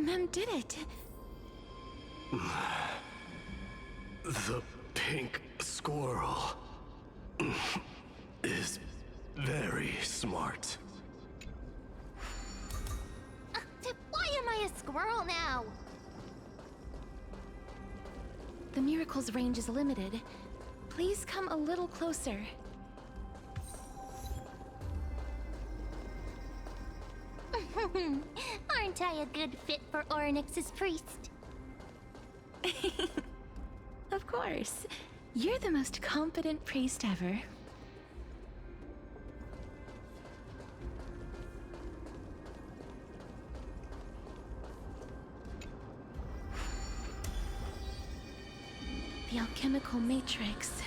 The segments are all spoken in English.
Mem did it. The pink squirrel is very smart. Why am I a squirrel now? The miracle's range is limited. Please come a little closer. Aren't I a good fit for Ornyx's priest? Of course. You're the most competent priest ever. The alchemical matrix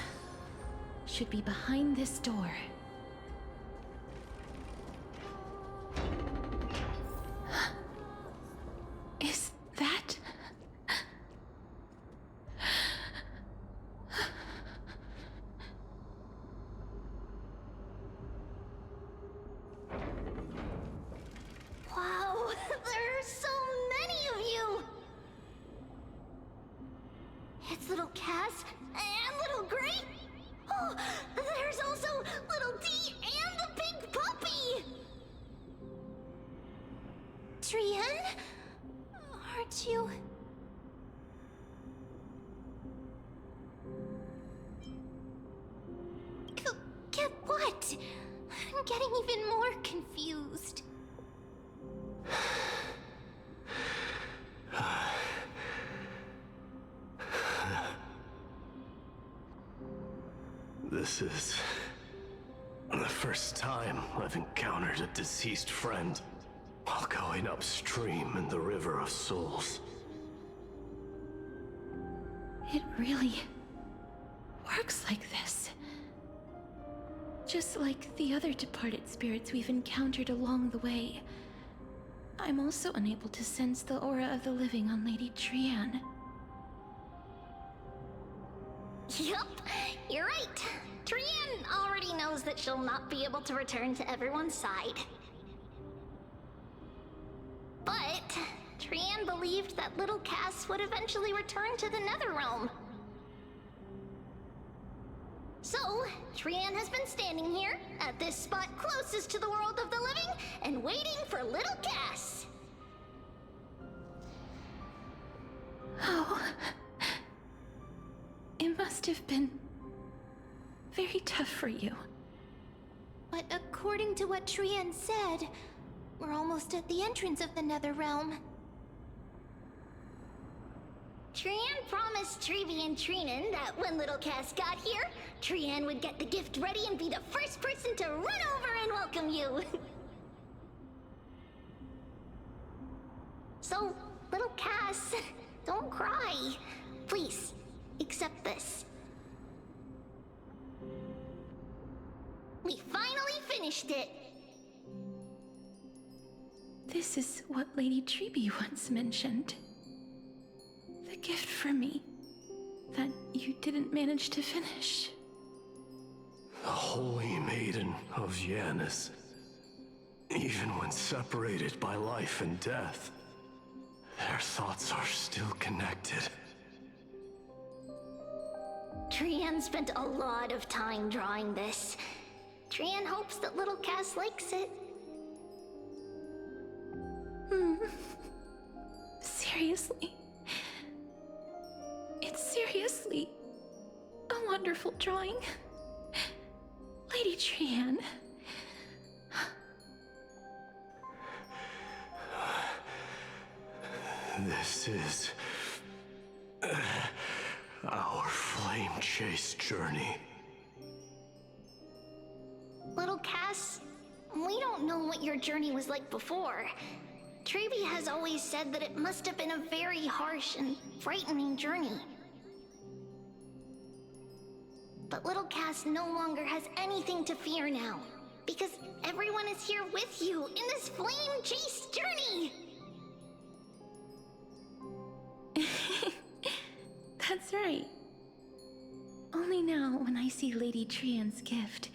should be behind this door. Is that... Wow, there are so many of you! It's little Cass and little Gray. Oh, there's also little D and the pink puppy! Trian? Aren't you... Get what? I'm getting even more confused. This is the first time I've encountered a deceased friend while going upstream in the River of Souls. It really works like this. Just like the other departed spirits we've encountered along the way. I'm also unable to sense the aura of the living on Lady Trian. Yup, you're right. Trian already knows that she'll not be able to return to everyone's side. But Trian believed that little Cass would eventually return to the Netherrealm. So, Trian has been standing here, at this spot closest to the world of the living, and waiting for little Cass. Oh... It must have been very tough for you. But according to what Trian said, we're almost at the entrance of the Netherrealm. Trian promised Tribbie and Trinan that when little Cass got here, Trian would get the gift ready and be the first person to run over and welcome you. So, little Cass, don't cry. Please, accept this. We finally finished it. This is what Lady Tribbie once mentioned. The gift for me that you didn't manage to finish. The Holy Maiden of Yanis. Even when separated by life and death, their thoughts are still connected. Trian spent a lot of time drawing this. Trian hopes that little Cass likes it. Seriously? It's seriously a wonderful drawing. Lady Trian. This is our flame chase journey. Little Cass, we don't know what your journey was like before. Tribbie has always said that it must have been a very harsh and frightening journey. But little Cass no longer has anything to fear now, because everyone is here with you in this flame chase journey! That's right. Only now, when I see Lady Trian's gift,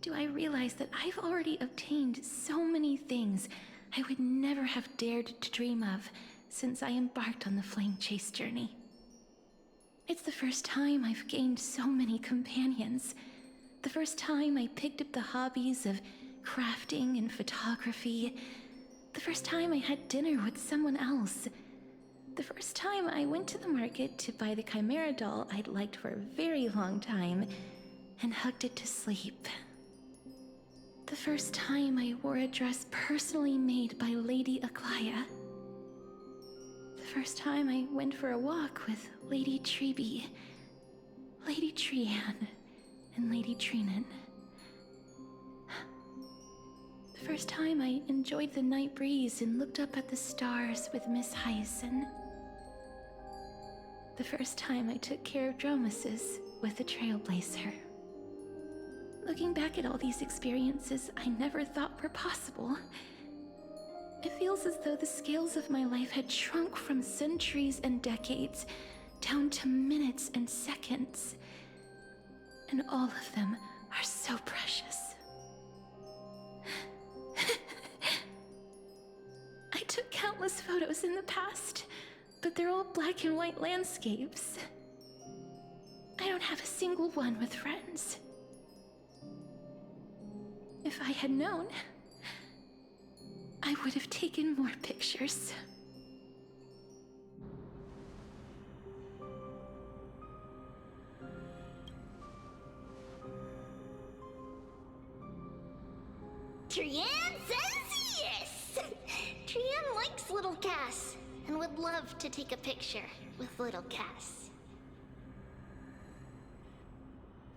do I realize that I've already obtained so many things I would never have dared to dream of since I embarked on the flame chase journey. It's the first time I've gained so many companions. The first time I picked up the hobbies of crafting and photography. The first time I had dinner with someone else. The first time I went to the market to buy the Chimera doll I'd liked for a very long time and hugged it to sleep. The first time I wore a dress personally made by Lady Aglaia. The first time I went for a walk with Lady Tribbie, Lady Trianne, and Lady Trinan. The first time I enjoyed the night breeze and looked up at the stars with Miss Hyacine. The first time I took care of Dromesis with the Trailblazer. Looking back at all these experiences I never thought were possible, it feels as though the scales of my life had shrunk from centuries and decades down to minutes and seconds. And all of them are so precious. I took countless photos in the past, but they're all black and white landscapes. I don't have a single one with friends. If I had known, I would have taken more pictures. Trianne says yes! Trianne likes little Cass and would love to take a picture with little Cass.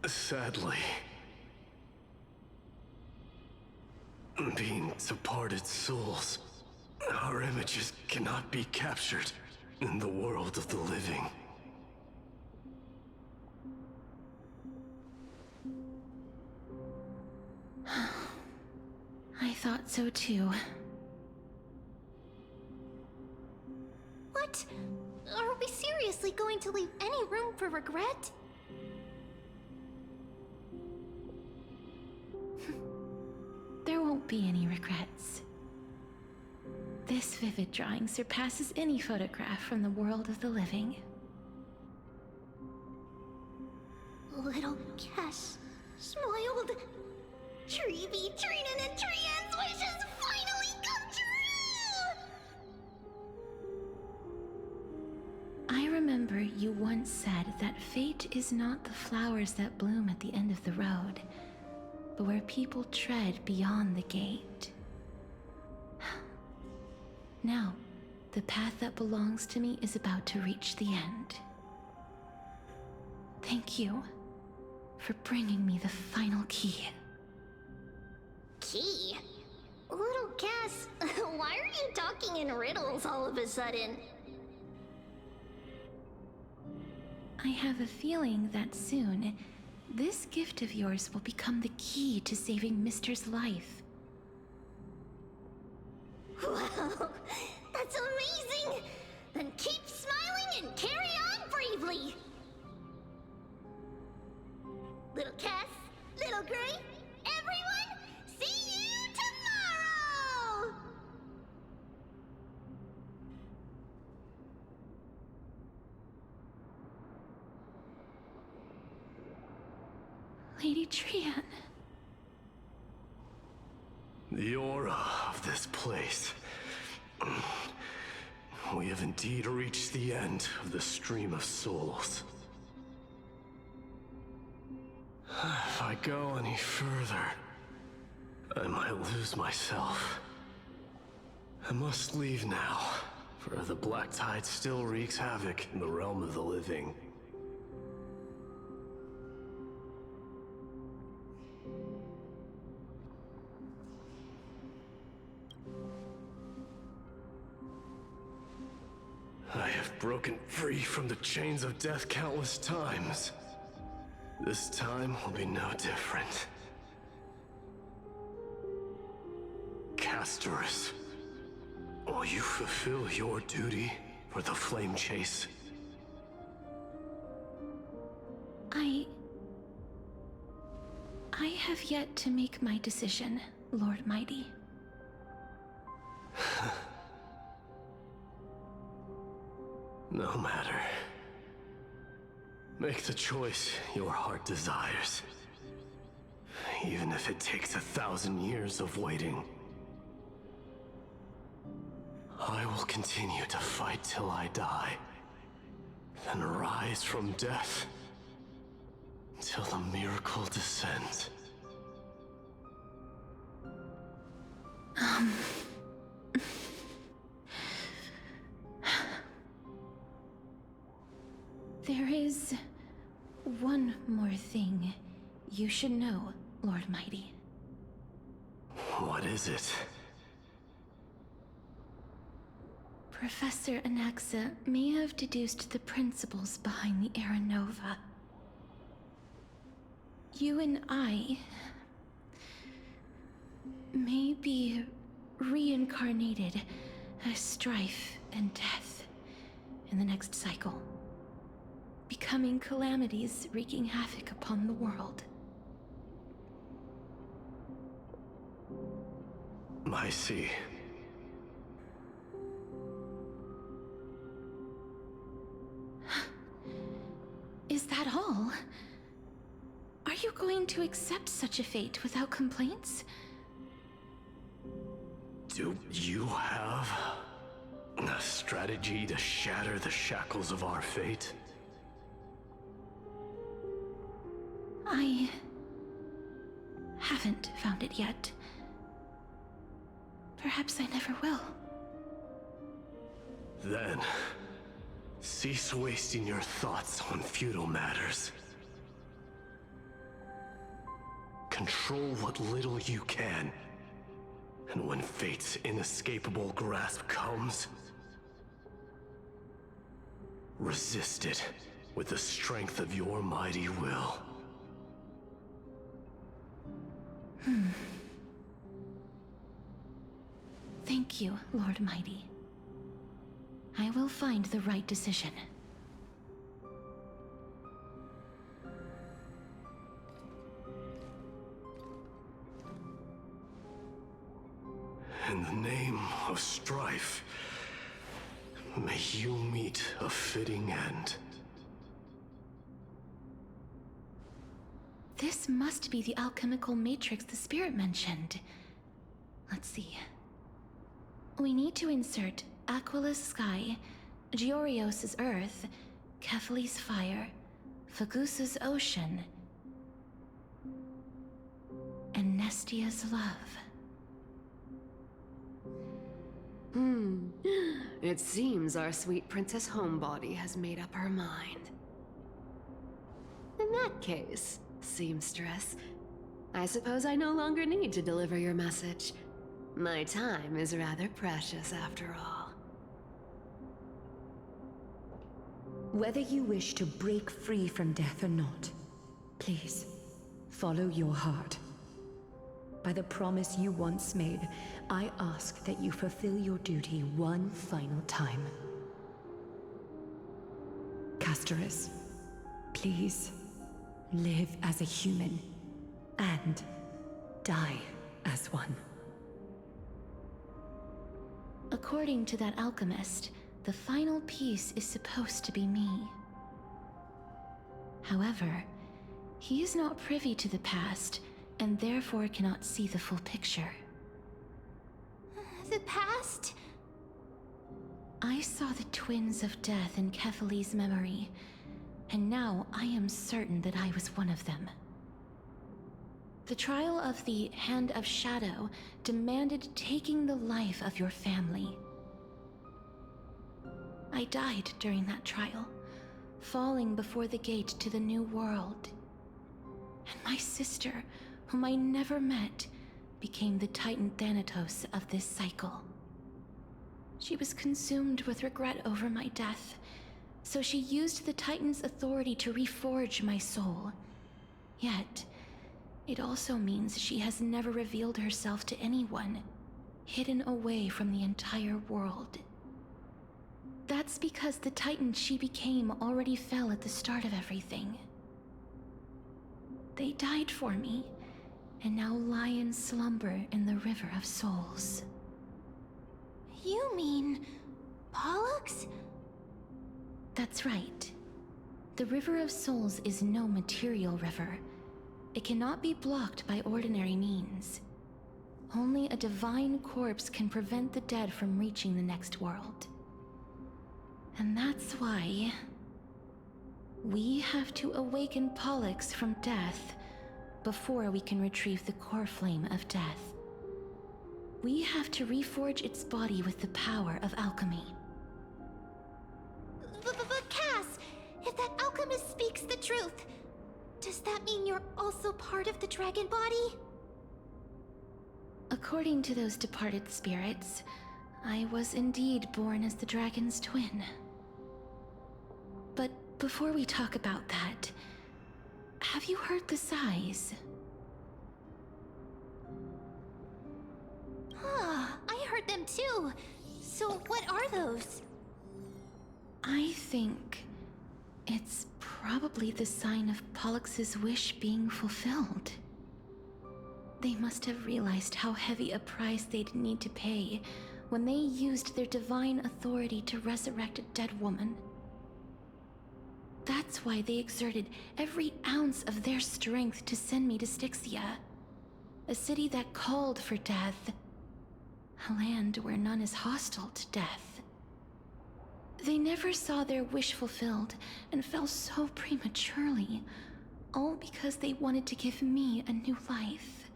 Sadly, being departed souls, our images cannot be captured in the world of the living. I thought so too. What? Are we seriously going to leave any room for regret? There won't be any regrets. This vivid drawing surpasses any photograph from the world of the living. Little Cass smiled. Tribbie, Trinan, and Trianne's wishes finally come true! I remember you once said that fate is not the flowers that bloom at the end of the road, but where people tread beyond the gate. Now, the path that belongs to me is about to reach the end. Thank you for bringing me the final key. Key? Little Cass, why are you talking in riddles all of a sudden? I have a feeling that soon, this gift of yours will become the key to saving Mister's life. Wow, that's amazing! Then keep smiling and carry on bravely! Little Cass, Little Gray, everyone, see you tomorrow! Lady Trianne. The aura of this place. We have indeed reached the end of the stream of souls. If I go any further, I might lose myself. I must leave now, for the black tide still wreaks havoc in the realm of the living. I have broken free from the chains of death countless times. This time will be no different. Castorice, will you fulfill your duty for the flame chase? I have yet to make my decision, Lord Mighty. No matter. Make the choice your heart desires. Even if it takes 1,000 years of waiting. I will continue to fight till I die. Then rise from death. Till the miracle descends. There is one more thing you should know, Lord Mighty. What is it? Professor Anaxa may have deduced the principles behind the Era Nova. You and I may be reincarnated as strife and death in the next cycle, becoming calamities wreaking havoc upon the world. I see. Is that all? Are you going to accept such a fate without complaints? Do you have a strategy to shatter the shackles of our fate? I haven't found it yet. Perhaps I never will. Then, cease wasting your thoughts on futile matters. Control what little you can. And when fate's inescapable grasp comes, resist it with the strength of your mighty will. Thank you, Lord Mighty. I will find the right decision. In the name of strife, may you meet a fitting end. This must be the alchemical matrix the spirit mentioned. Let's see. We need to insert Aquila's sky, Georios' earth, Kephali's fire, Fagusa's ocean, and Nestia's love. It seems our sweet Princess Homebody has made up her mind. In that case, seamstress, I suppose I no longer need to deliver your message. My time is rather precious after all. Whether you wish to break free from death or not, please, follow your heart. By the promise you once made, I ask that you fulfill your duty one final time. Castorice, please, live as a human, and die as one. According to that alchemist, the final piece is supposed to be me. However, he is not privy to the past, and therefore cannot see the full picture. The past? I saw the twins of death in Kephali's memory, and now I am certain that I was one of them. The trial of the Hand of Shadow demanded taking the life of your family. I died during that trial, falling before the gate to the new world. And my sister, whom I never met, became the Titan Thanatos of this cycle. She was consumed with regret over my death, so she used the Titan's authority to reforge my soul. Yet, it also means she has never revealed herself to anyone, hidden away from the entire world. That's because the Titan she became already fell at the start of everything. They died for me, and now lie in slumber in the River of Souls. You mean Pollux? That's right. The River of Souls is no material river. It cannot be blocked by ordinary means. Only a divine corpse can prevent the dead from reaching the next world. And that's why we have to awaken Pollux from death before we can retrieve the core flame of death. We have to reforge its body with the power of alchemy. But Cass, if that alchemist speaks the truth, does that mean you're also part of the dragon body? According to those departed spirits, I was indeed born as the dragon's twin. But before we talk about that, have you heard the sighs? I heard them too. So what are those? I think it's probably the sign of Pollux's wish being fulfilled. They must have realized how heavy a price they'd need to pay when they used their divine authority to resurrect a dead woman. That's why they exerted every ounce of their strength to send me to Styxia, a city that called for death, a land where none is hostile to death. They never saw their wish fulfilled and fell so prematurely, all because they wanted to give me a new life.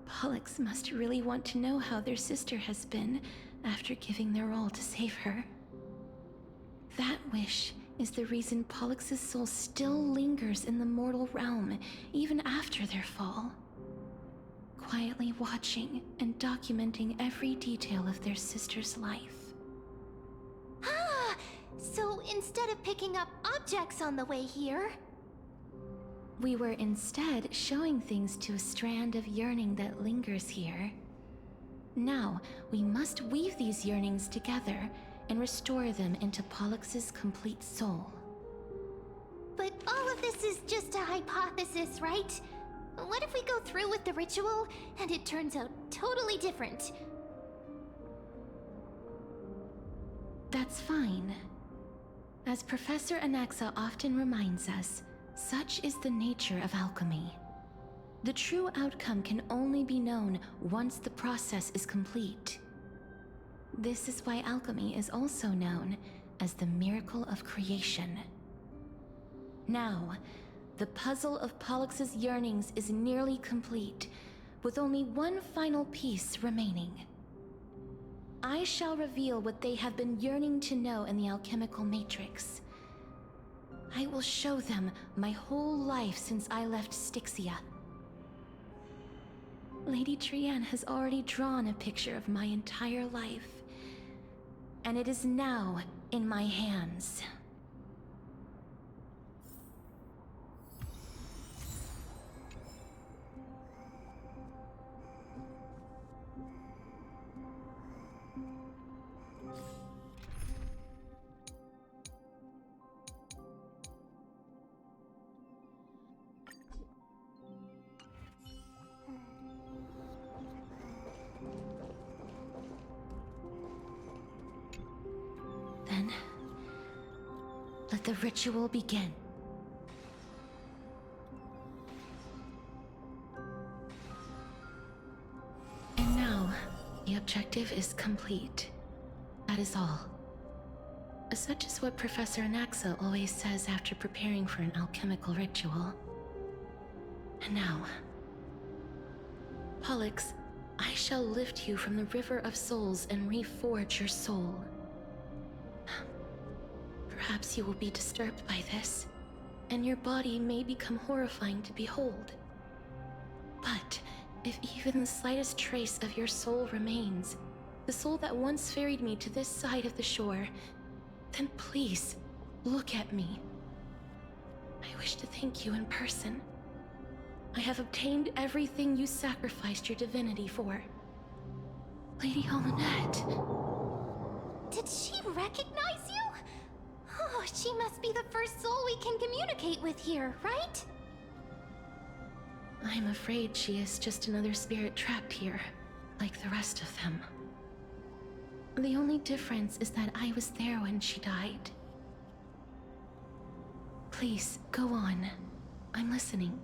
Pollux must really want to know how their sister has been after giving their all to save her. That wish is the reason Pollux's soul still lingers in the mortal realm even after their fall, quietly watching and documenting every detail of their sister's life. So instead of picking up objects on the way here, We were instead showing things to a strand of yearning that lingers here. Now, we must weave these yearnings together and restore them into Pollux's complete soul. but all of this is just a hypothesis, right? What if we go through with the ritual and it turns out totally different? That's fine. As Professor Anaxa often reminds us, such is the nature of alchemy. The true outcome can only be known once the process is complete. This is why alchemy is also known as the miracle of creation. Now, the puzzle of Pollux's yearnings is nearly complete, with only one final piece remaining. I shall reveal what they have been yearning to know in the alchemical matrix. I will show them my whole life since I left Styxia. Lady Trianne has already drawn a picture of my entire life, and it is now in my hands. Then, let the ritual begin. And now, the objective is complete. That is all. Such is what Professor Anaxa always says after preparing for an alchemical ritual. And now, Pollux, I shall lift you from the River of Souls and reforge your soul. Perhaps you will be disturbed by this, and your body may become horrifying to behold. But if even the slightest trace of your soul remains, the soul that once ferried me to this side of the shore, then please, look at me. I wish to thank you in person. I have obtained everything you sacrificed your divinity for. Lady Holonette. Did she recognize you? Oh, she must be the first soul we can communicate with here, right? I'm afraid she is just another spirit trapped here, like the rest of them. The only difference is that I was there when she died. Please, go on. I'm listening.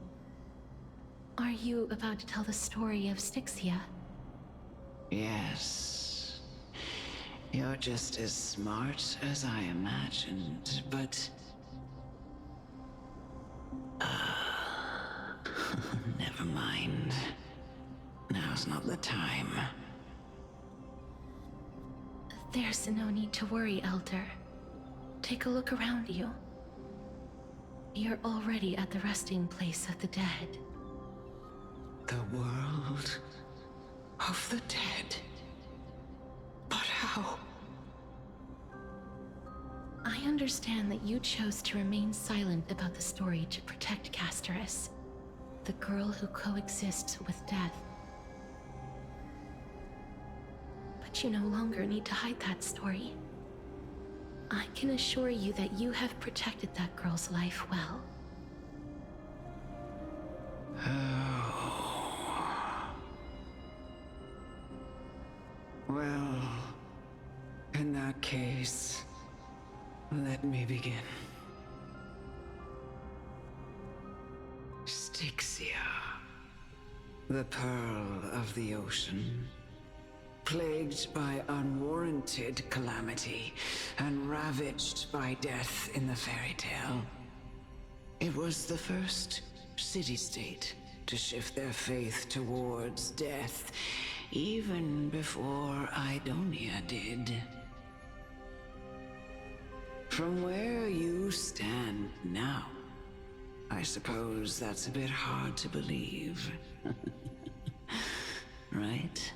Are you about to tell the story of Styxia? Yes. You're just as smart as I imagined, but... never mind. Now's not the time. There's no need to worry, Elder. Take a look around you. You're already at the resting place of the dead. The world of the dead. But how? I understand that you chose to remain silent about the story to protect Castorice, the girl who coexists with death. But you no longer need to hide that story. I can assure you that you have protected that girl's life well. Oh. Well, in that case, let me begin. Styxia, the pearl of the ocean, plagued by unwarranted calamity and ravaged by death in the fairy tale. It was the first city-state to shift their faith towards death, even before Idonia did. From where you stand now, I suppose that's a bit hard to believe. Right?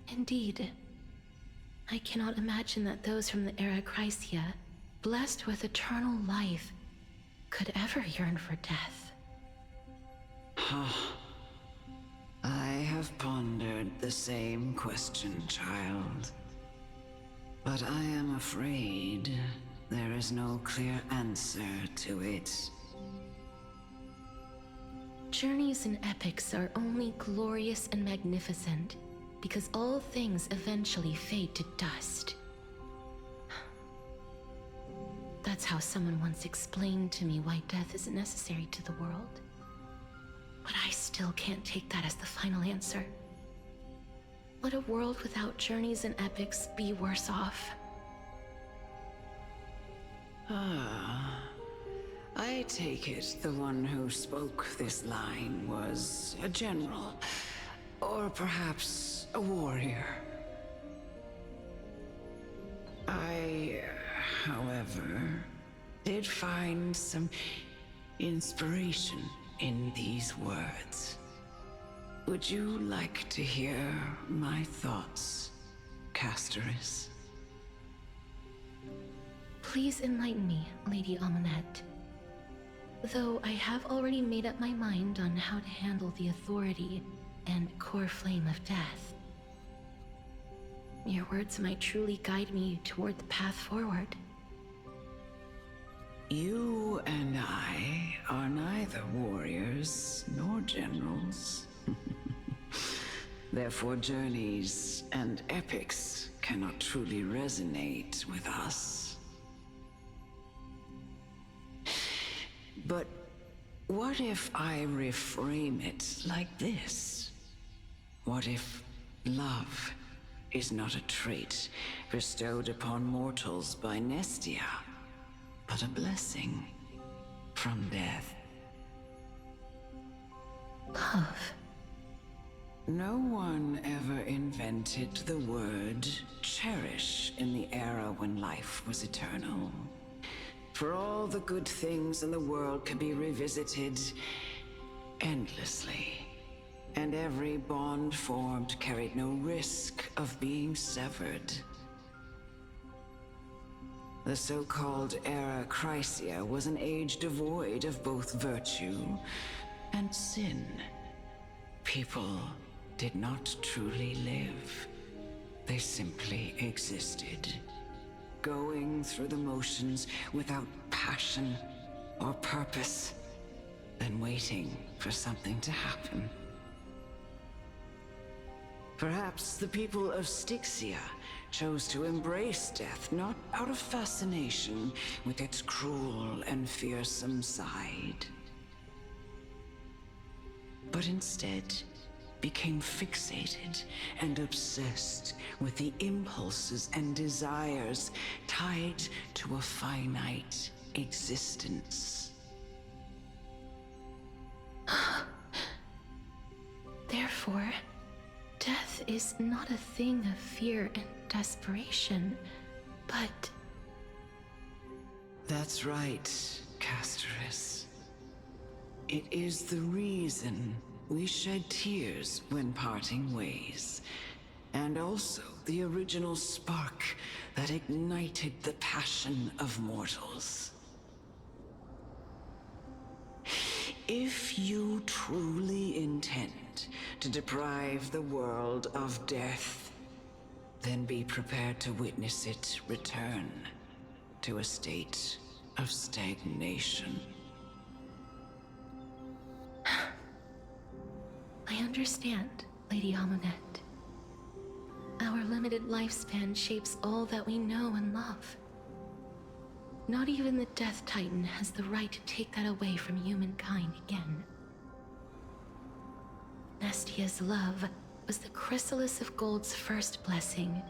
Indeed. I cannot imagine that those from the era Chrysia, blessed with eternal life, could ever yearn for death. I have pondered the same question, child. But I am afraid there is no clear answer to it. Journeys and epics are only glorious and magnificent because all things eventually fade to dust. That's how someone once explained to me why death isn't necessary to the world. But I still can't take that as the final answer. Would a world without journeys and epics be worse off? I take it the one who spoke this line was a general, or perhaps a warrior. I, however, did find some inspiration in these words. Would you like to hear my thoughts, Castorice? Please enlighten me, Lady Amonette. Though I have already made up my mind on how to handle the authority and core flame of death. Your words might truly guide me toward the path forward. You and I are neither warriors nor generals. Therefore, journeys and epics cannot truly resonate with us. But what if I reframe it like this? What if love is not a trait bestowed upon mortals by Nestia, but a blessing from death? Love. No one ever invented the word cherish in the era when life was eternal. For all the good things in the world could be revisited endlessly, and every bond formed carried no risk of being severed. The so-called era Chrysia was an age devoid of both virtue and sin. People did not truly live. They simply existed, going through the motions without passion or purpose, then waiting for something to happen. Perhaps the people of Styxia chose to embrace death not out of fascination with its cruel and fearsome side, but instead became fixated and obsessed with the impulses and desires tied to a finite existence. Therefore, death is not a thing of fear and desperation, but... That's right, castorice. It is the reason we shed tears when parting ways, and also the original spark that ignited the passion of mortals. If you truly intend to deprive the world of death, then be prepared to witness it return to a state of stagnation. I understand, Lady Amunet. Our limited lifespan shapes all that we know and love. Not even the Death Titan has the right to take that away from humankind again. Nestia's love was the chrysalis of Gold's first blessing,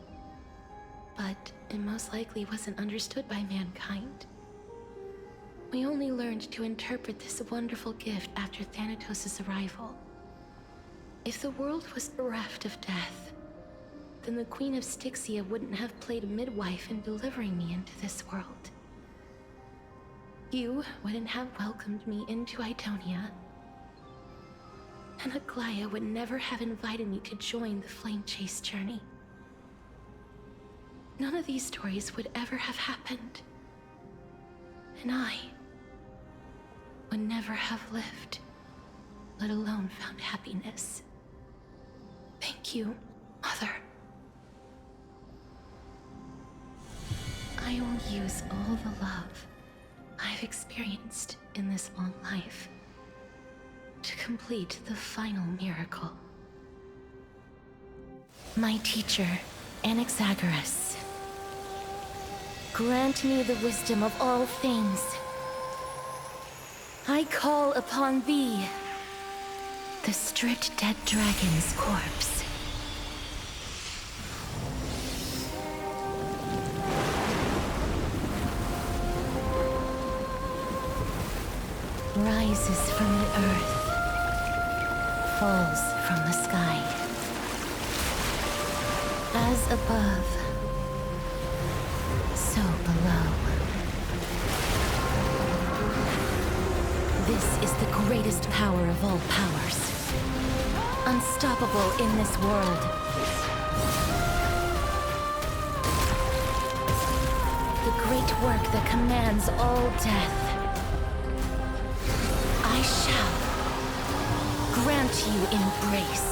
but it most likely wasn't understood by mankind. We only learned to interpret this wonderful gift after Thanatos' arrival. If the world was bereft of death, then the Queen of Styxia wouldn't have played midwife in delivering me into this world. You wouldn't have welcomed me into Idonia, and Aglaya would never have invited me to join the Flame Chase journey. None of these stories would ever have happened, and I would never have lived, let alone found happiness. Thank you, Mother. I will use all the love I've experienced in this long life to complete the final miracle. My teacher, Anaxagoras, grant me the wisdom of all things. I call upon thee, the stripped dead dragon's corpse. Rises from the earth, falls from the sky. As above, so below. This is the greatest power of all powers. Unstoppable in this world. The great work that commands all death. I shall grant you embrace.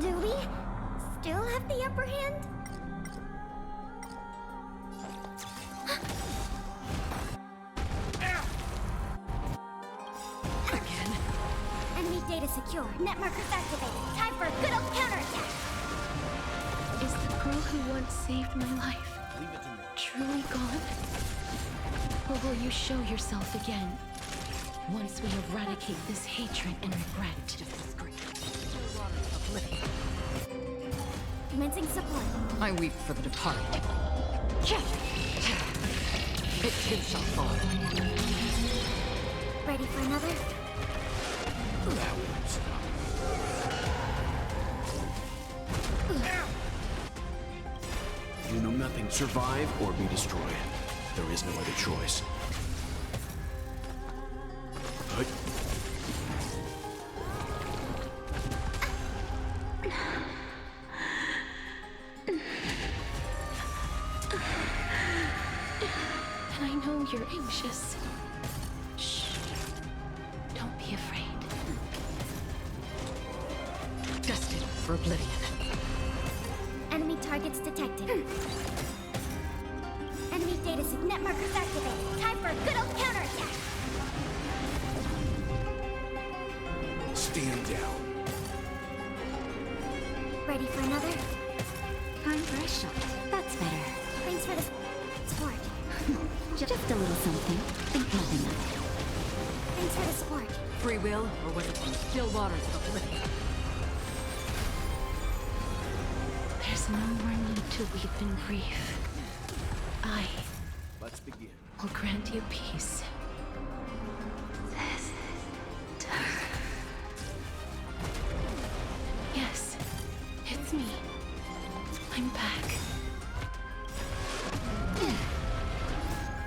Do we still have the upper hand? Again? Enemy data secure. Net markers activated. Time for a good old counterattack. Is the girl who once saved my life truly gone? Or will you show yourself again, once we eradicate this hatred and regret? Commencing support. I weep for the departed. It too shall fall. Ready for another? That won't stop. You know nothing. Survive or be destroyed. There is no other choice. And I know you're anxious. Shh. Don't be afraid. Destined for oblivion. Enemy targets detected. Enemy data net markers activated. Time for a good old counterattack. Stand down. Ready for another? Time for a shot. That's better. Thanks for the support. Just a little something. Think nothing of it. Thanks for the support. Free will, or was it from still waters of oblivion? There's no more need to weep in grief. I Let's begin. will grant you peace. Yes, it's me. I'm back.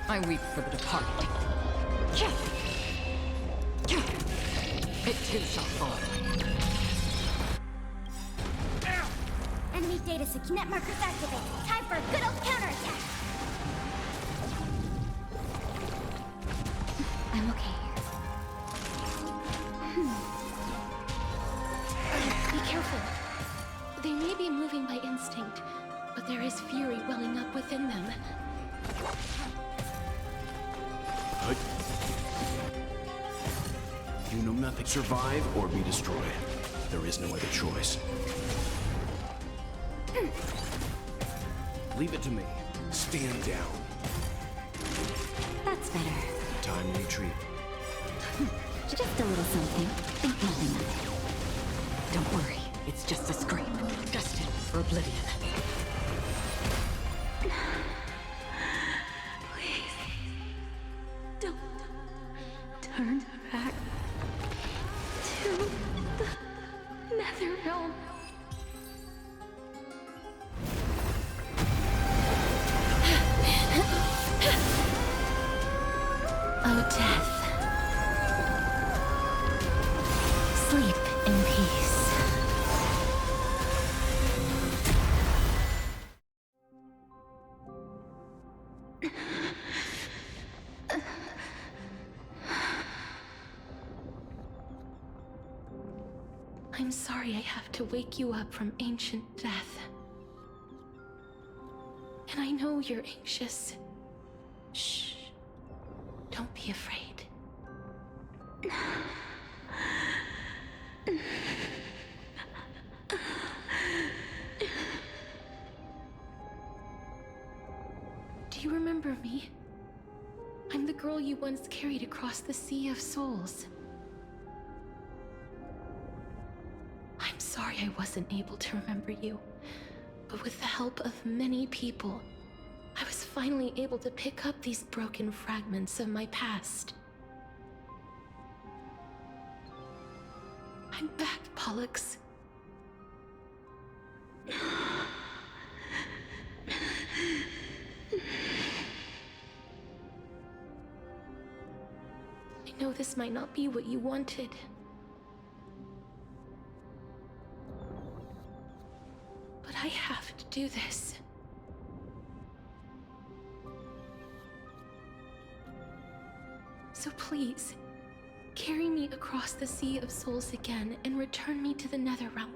I weep for the departed. It too shall fall. Enemy data sync net markers activated. Time for a good old counterattack. I'm okay. Be careful. They may be moving by instinct, but there is fury welling up within them. You know nothing. Survive or be destroyed. There is no other choice. Leave it to me. Stand down. That's better. Time to retreat. Just a little something. Think nothing of it. Don't worry, it's just a scrape. Destined for oblivion. Please, don't turn back to the nether realm. Oh, death. Sleep in peace. I'm sorry I have to wake you up from ancient death. And I know you're anxious. Shh. Don't be afraid. Do you remember me? I'm the girl you once carried across the Sea of Souls. I'm sorry I wasn't able to remember you, but with the help of many people, I was finally able to pick up these broken fragments of my past. I'm back, Pollux. I know this might not be what you wanted. But I have to do this. So please, carry me across the Sea of Souls again and return me to the Netherrealm,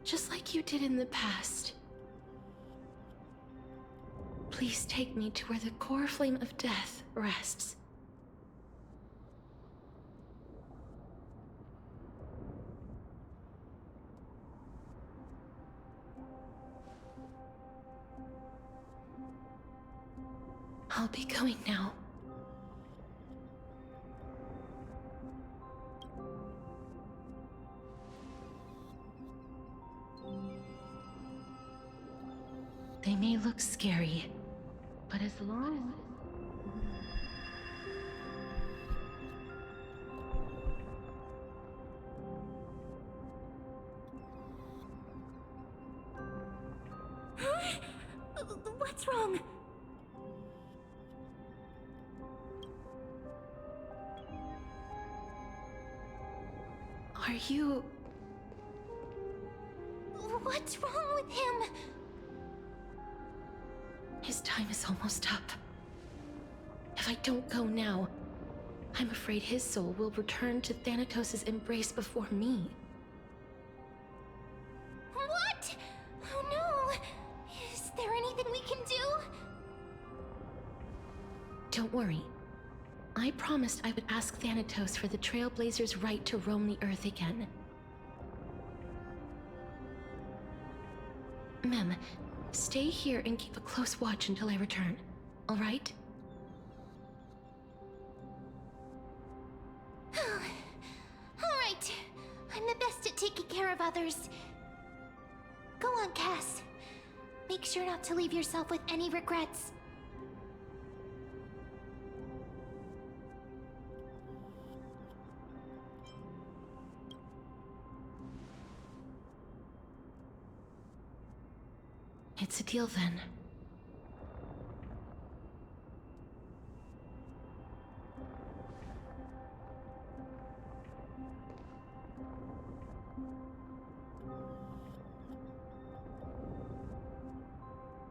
just like you did in the past. Please take me to where the core flame of death rests. I'll be going now. They may look scary, but as long What's wrong? Are you... What's wrong with him? His time is almost up. If I don't go now, I'm afraid his soul will return to Thanatos' embrace before me. What? Oh no! Is there anything we can do? Don't worry. I promised I would ask Thanatos for the Trailblazers' right to roam the Earth again. Mem, stay here and keep a close watch until I return, all right? Alright. I'm the best at taking care of others. Go on, Cass. Make sure not to leave yourself with any regrets. It's a deal then.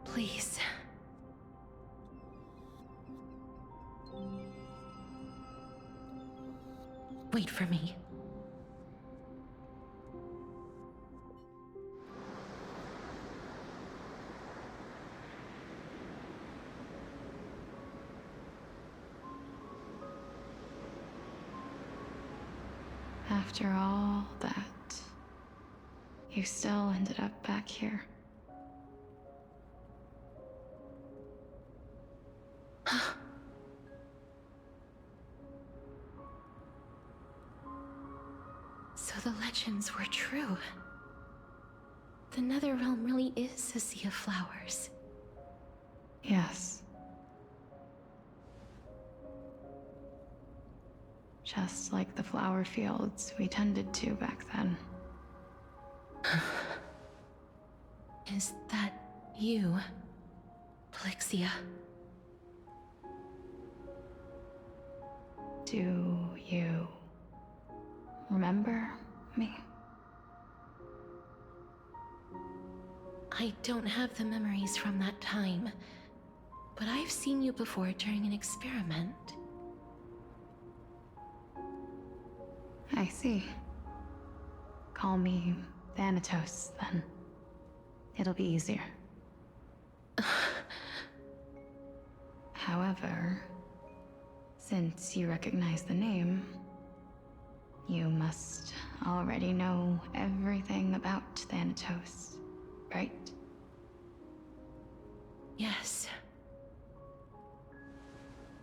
Please. Wait for me. After all that, you still ended up back here. So the legends were true. The Netherrealm really is a sea of flowers. Yes. Just like the flower fields we tended to back then. Is that you, Polixia? Do you remember me? I don't have the memories from that time, but I've seen you before during an experiment. I see. Call me Thanatos, then. It'll be easier. However, since you recognize the name, you must already know everything about Thanatos, right? Yes.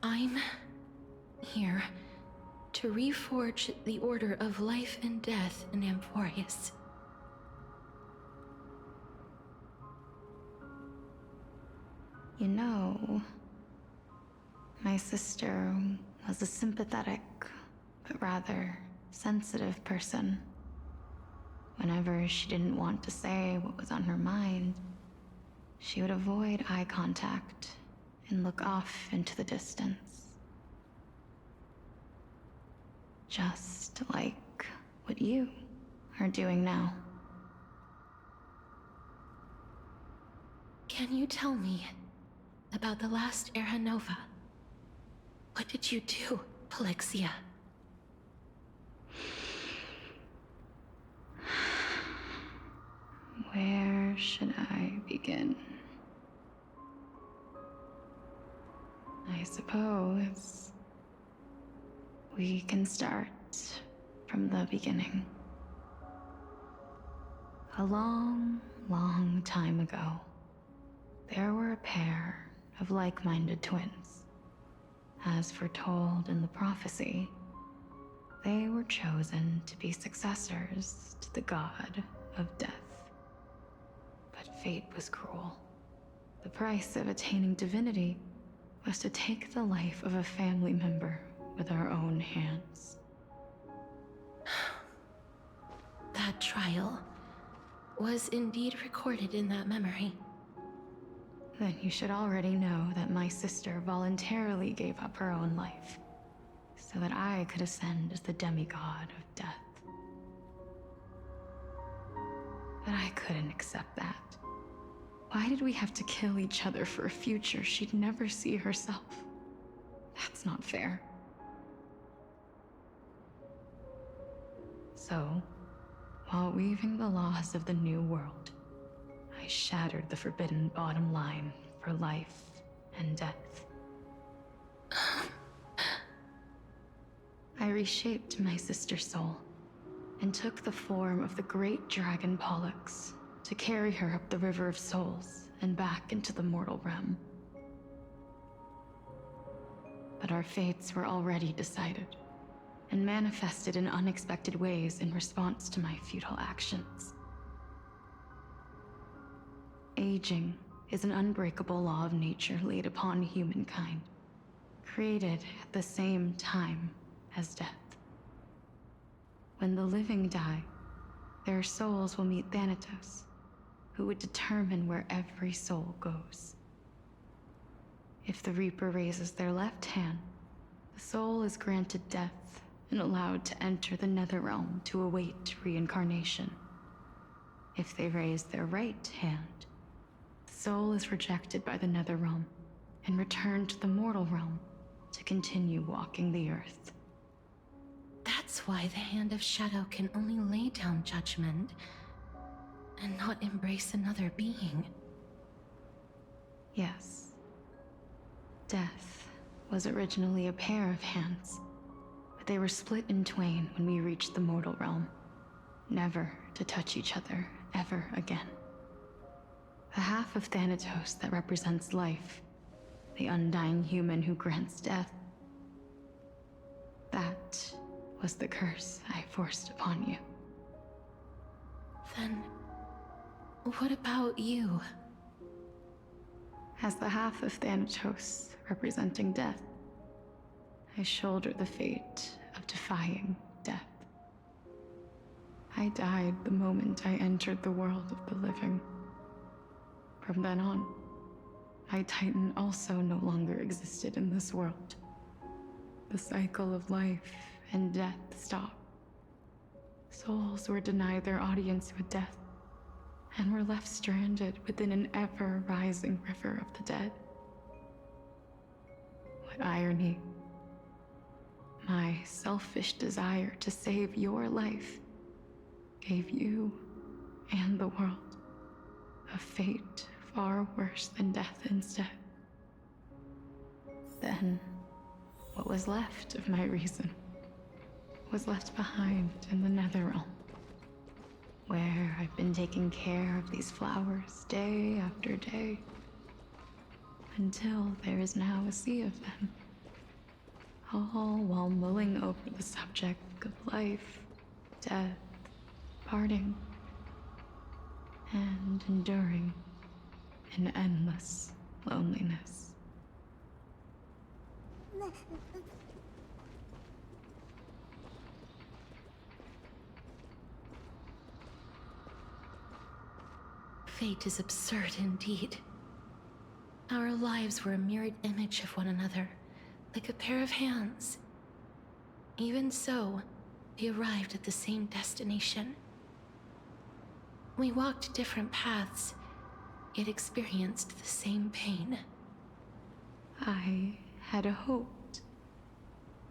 I'm here to reforge the order of life and death in Amphorius. You know, my sister was a sympathetic, but rather sensitive person. Whenever she didn't want to say what was on her mind, she would avoid eye contact and look off into the distance. Just like what you are doing now. Can you tell me about the last Era Nova? What did you do, Polixia? Where should I begin? I suppose we can start from the beginning. A long, long time ago, there were a pair of like-minded twins. As foretold in the prophecy, they were chosen to be successors to the god of death. But fate was cruel. The price of attaining divinity was to take the life of a family member with our own hands. That trial was indeed recorded in that memory. Then you should already know that my sister voluntarily gave up her own life, so that I could ascend as the demigod of death. But I couldn't accept that. Why did we have to kill each other for a future she'd never see herself? That's not fair. So, while weaving the laws of the new world, I shattered the forbidden bottom line for life and death. I reshaped my sister's soul and took the form of the great dragon Pollux to carry her up the River of Souls and back into the mortal realm. But our fates were already decided and manifested in unexpected ways in response to my futile actions. Aging is an unbreakable law of nature laid upon humankind, created at the same time as death. When the living die, their souls will meet Thanatos, who would determine where every soul goes. If the Reaper raises their left hand, the soul is granted death and allowed to enter the Netherrealm to await reincarnation. If they raise their right hand, the soul is rejected by the Netherrealm and returned to the mortal realm to continue walking the earth. That's why the Hand of Shadow can only lay down judgment and not embrace another being. Yes. Death was originally a pair of hands, but they were split in twain when we reached the mortal realm, never to touch each other ever again. The half of Thanatos that represents life, the undying human who grants death, that was the curse I forced upon you. Then, what about you? As the half of Thanatos representing death, I shoulder the fate of defying death. I died the moment I entered the world of the living. From then on, my Titan also no longer existed in this world. The cycle of life and death stopped. Souls were denied their audience with death and were left stranded within an ever-rising river of the dead. What irony. My selfish desire to save your life gave you and the world a fate far worse than death instead. Then, what was left of my reason was left behind in the Netherrealm, where I've been taking care of these flowers day after day, until there is now a sea of them, all while mulling over the subject of life, death, parting, and enduring an endless loneliness. Fate is absurd indeed. Our lives were a mirrored image of one another, like a pair of hands. Even so, we arrived at the same destination. We walked different paths, yet experienced the same pain. I had hoped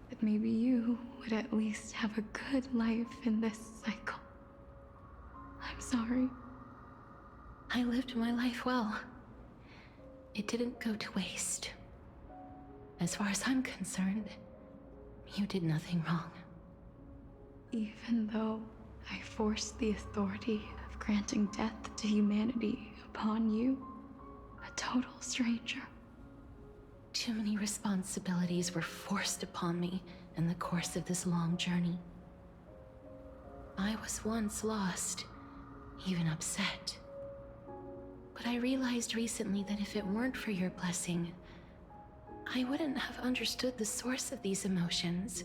that maybe you would at least have a good life in this cycle. I'm sorry. I lived my life well. It didn't go to waste. As far as I'm concerned, you did nothing wrong. Even though I forced the authority of granting death to humanity upon you, a total stranger. Too many responsibilities were forced upon me in the course of this long journey. I was once lost, even upset. But I realized recently that if it weren't for your blessing, I wouldn't have understood the source of these emotions,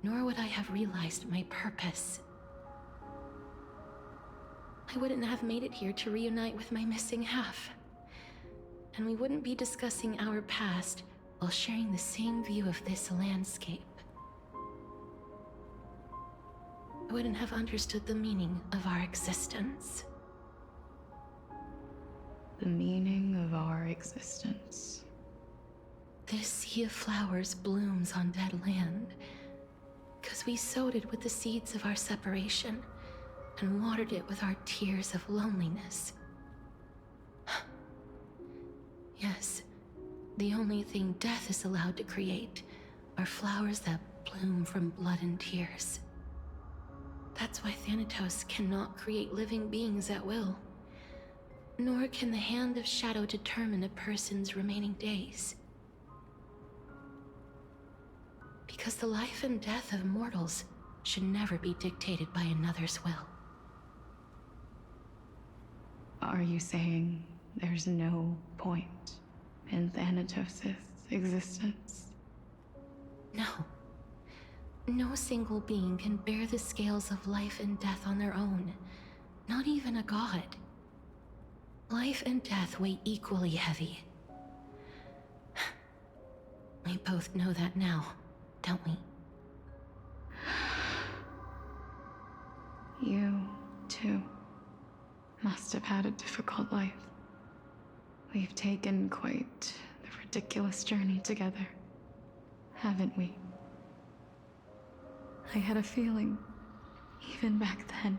nor would I have realized my purpose. I wouldn't have made it here to reunite with my missing half. And we wouldn't be discussing our past while sharing the same view of this landscape. I wouldn't have understood the meaning of our existence. The meaning of our existence. This sea of flowers blooms on dead land, because we sowed it with the seeds of our separation and watered it with our tears of loneliness. Yes, the only thing death is allowed to create are flowers that bloom from blood and tears. That's why Thanatos cannot create living beings at will. Nor can the Hand of Shadow determine a person's remaining days. Because the life and death of mortals should never be dictated by another's will. Are you saying there's no point in Thanatos' existence? No. No single being can bear the scales of life and death on their own. Not even a god. Life and death weigh equally heavy. We both know that now, don't we? You, too, must have had a difficult life. We've taken quite the ridiculous journey together, haven't we? I had a feeling, even back then,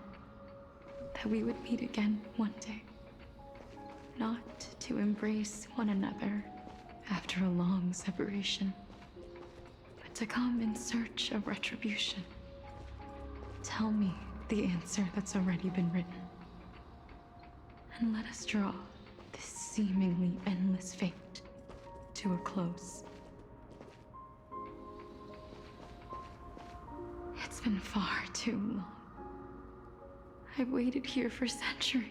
that we would meet again one day. Not to embrace one another after a long separation, but to come in search of retribution. Tell me the answer that's already been written, and let us draw this seemingly endless fate to a close. It's been far too long. I've waited here for centuries,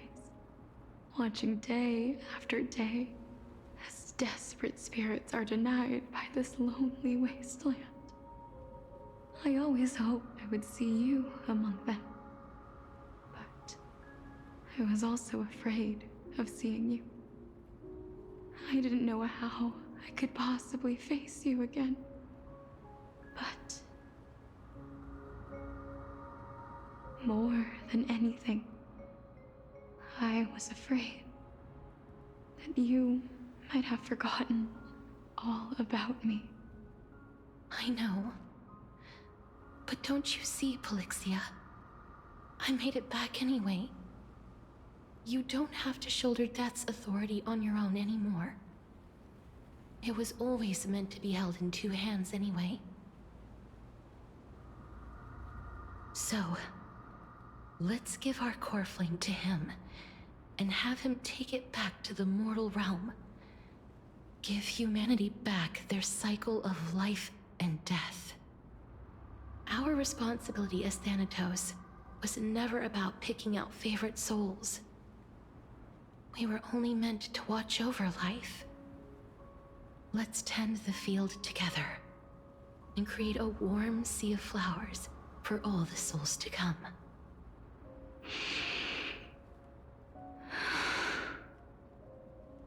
watching day after day as desperate spirits are denied by this lonely wasteland. I always hoped I would see you among them, but I was also afraid of seeing you. I didn't know how I could possibly face you again, but more than anything, I was afraid that you might have forgotten all about me. I know. But don't you see, Polixia? I made it back anyway. You don't have to shoulder death's authority on your own anymore. It was always meant to be held in two hands anyway. So, let's give our core flame to him, and have him take it back to the mortal realm. Give humanity back their cycle of life and death. Our responsibility as Thanatos was never about picking out favorite souls. We were only meant to watch over life. Let's tend the field together, and create a warm sea of flowers for all the souls to come.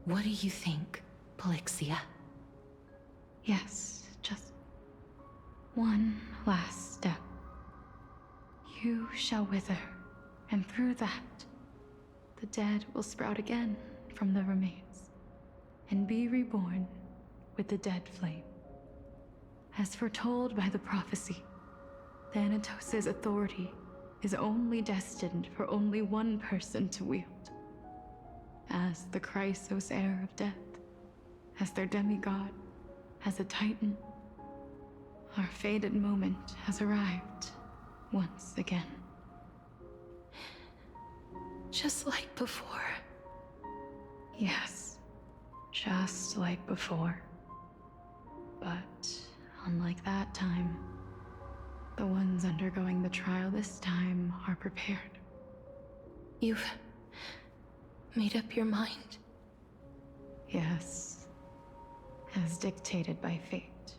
What do you think, Polixia? Yes, just one last step. You shall wither, and through that, the dead will sprout again from the remains, and be reborn with the dead flame. As foretold by the prophecy, Thanatos' authority is only destined for only one person to wield. As the Chrysos heir of death, as their demigod, as a titan, our fated moment has arrived once again. Just like before. Yes, just like before. But unlike that time, the ones undergoing the trial this time are prepared. You've made up your mind? Yes, as dictated by fate.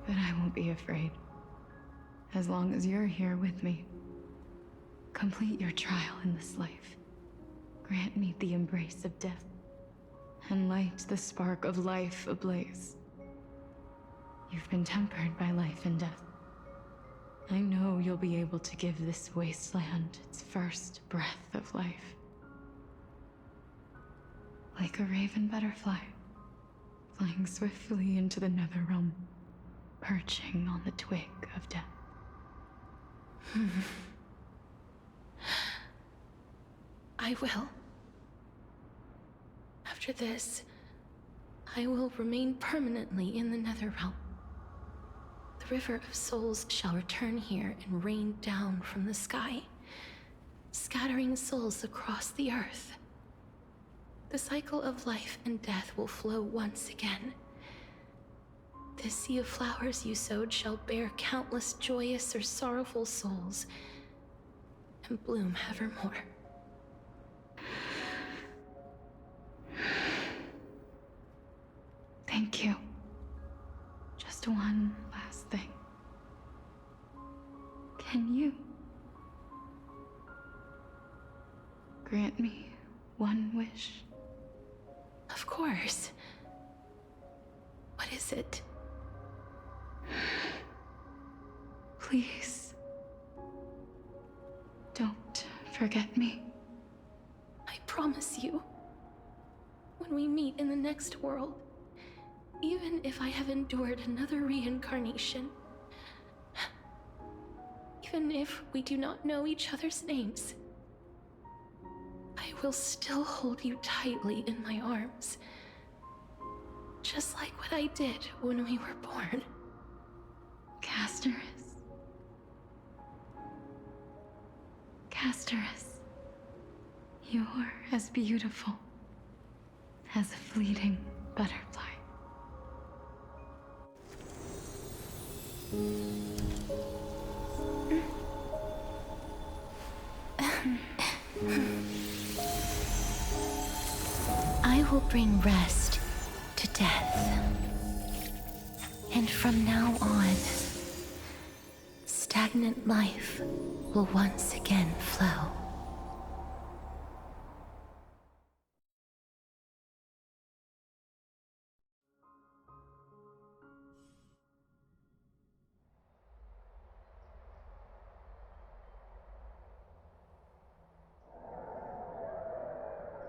But I won't be afraid. As long as you're here with me. Complete your trial in this life. Grant me the embrace of death, and light the spark of life ablaze. You've been tempered by life and death. I know you'll be able to give this wasteland its first breath of life. Like a raven butterfly, flying swiftly into the netherrealm, perching on the twig of death. I will. After this, I will remain permanently in the Netherrealm. The river of souls shall return here and rain down from the sky, scattering souls across the earth. The cycle of life and death will flow once again. This sea of flowers you sowed shall bear countless joyous or sorrowful souls, and bloom evermore. Thank you. Just one last thing. Can you grant me one wish? Of course. What is it? Please, don't forget me. I promise you, when we meet in the next world, even if I have endured another reincarnation, even if we do not know each other's names, I will still hold you tightly in my arms, just like what I did when we were born. Castorice. Castorice. You're as beautiful as a fleeting butterfly. I will bring rest to death. And from now on, stagnant life will once again flow.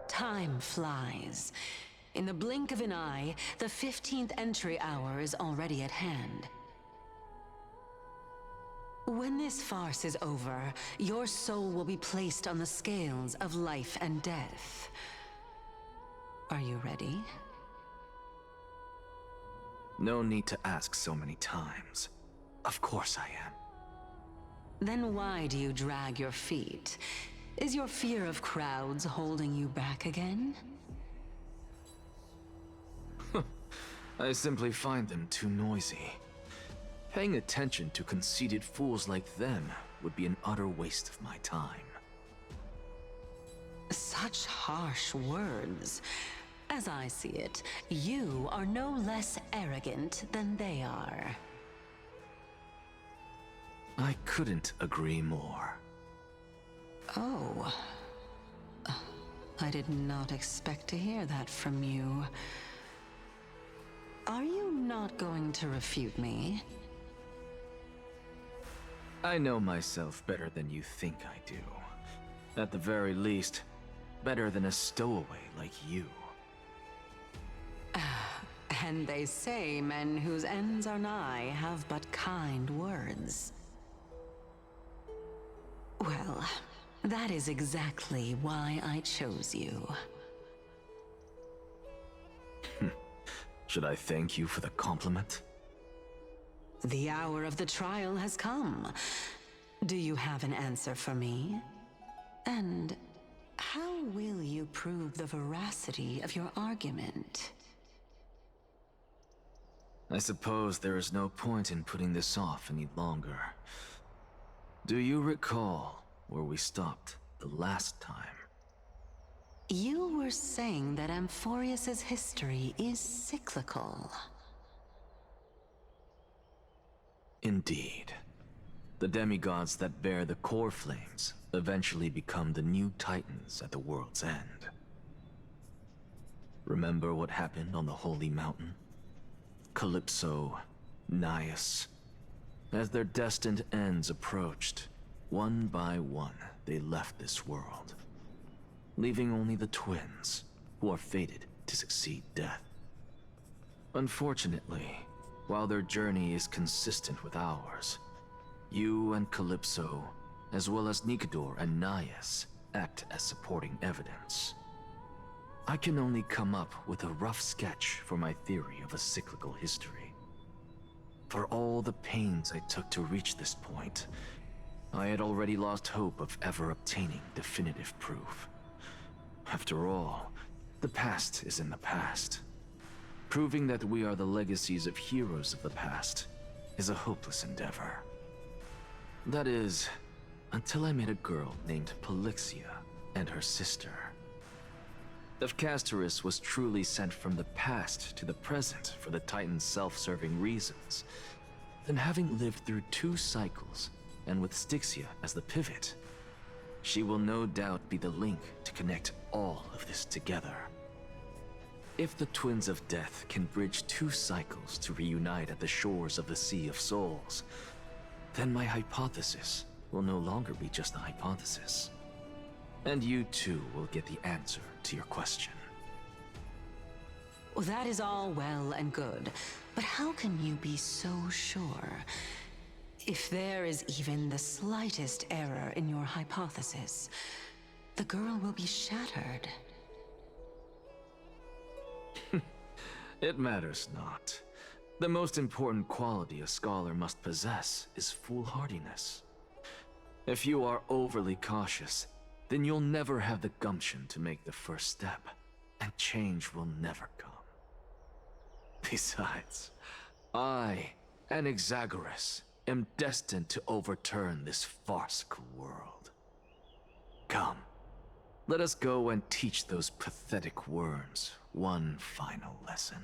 Time flies. In the blink of an eye, the 15th entry hour is already at hand. When this farce is over, your soul will be placed on the scales of life and death. Are you ready? No need to ask so many times. Of course I am. Then why do you drag your feet? Is your fear of crowds holding you back again? I simply find them too noisy. Paying attention to conceited fools like them would be an utter waste of my time. Such harsh words. As I see it, you are no less arrogant than they are. I couldn't agree more. Oh. I did not expect to hear that from you. Are you not going to refute me? I know myself better than you think I do. At the very least, better than a stowaway like you. And they say men whose ends are nigh have but kind words. Well, that is exactly why I chose you. Should I thank you for the compliment? The hour of the trial has come. Do you have an answer for me? And how will you prove the veracity of your argument? I suppose there is no point in putting this off any longer. Do you recall where we stopped the last time? You were saying that Amphorius's history is cyclical. Indeed. The demigods that bear the core flames eventually become the new titans at the world's end. Remember what happened on the Holy Mountain? Calypso, Naias. As their destined ends approached, one by one they left this world, leaving only the twins, who are fated to succeed death. Unfortunately, while their journey is consistent with ours, you and Calypso, as well as Nikador and Naias, act as supporting evidence. I can only come up with a rough sketch for my theory of a cyclical history. For all the pains I took to reach this point, I had already lost hope of ever obtaining definitive proof. After all, the past is in the past. Proving that we are the legacies of heroes of the past is a hopeless endeavor. That is, until I met a girl named Polixia and her sister. If Castorice was truly sent from the past to the present for the Titan's self-serving reasons, then having lived through 2 cycles, and with Stixia as the pivot, she will no doubt be the link to connect all of this together. If the Twins of Death can bridge 2 cycles to reunite at the shores of the Sea of Souls, then my hypothesis will no longer be just a hypothesis. And you too will get the answer to your question. Well, that is all well and good, but how can you be so sure? If there is even the slightest error in your hypothesis, the girl will be shattered. It matters not. The most important quality a scholar must possess is foolhardiness. If you are overly cautious, then you'll never have the gumption to make the first step, and change will never come. Besides, I, an Exagoras, am destined to overturn this farcical world. Come, let us go and teach those pathetic worms one final lesson.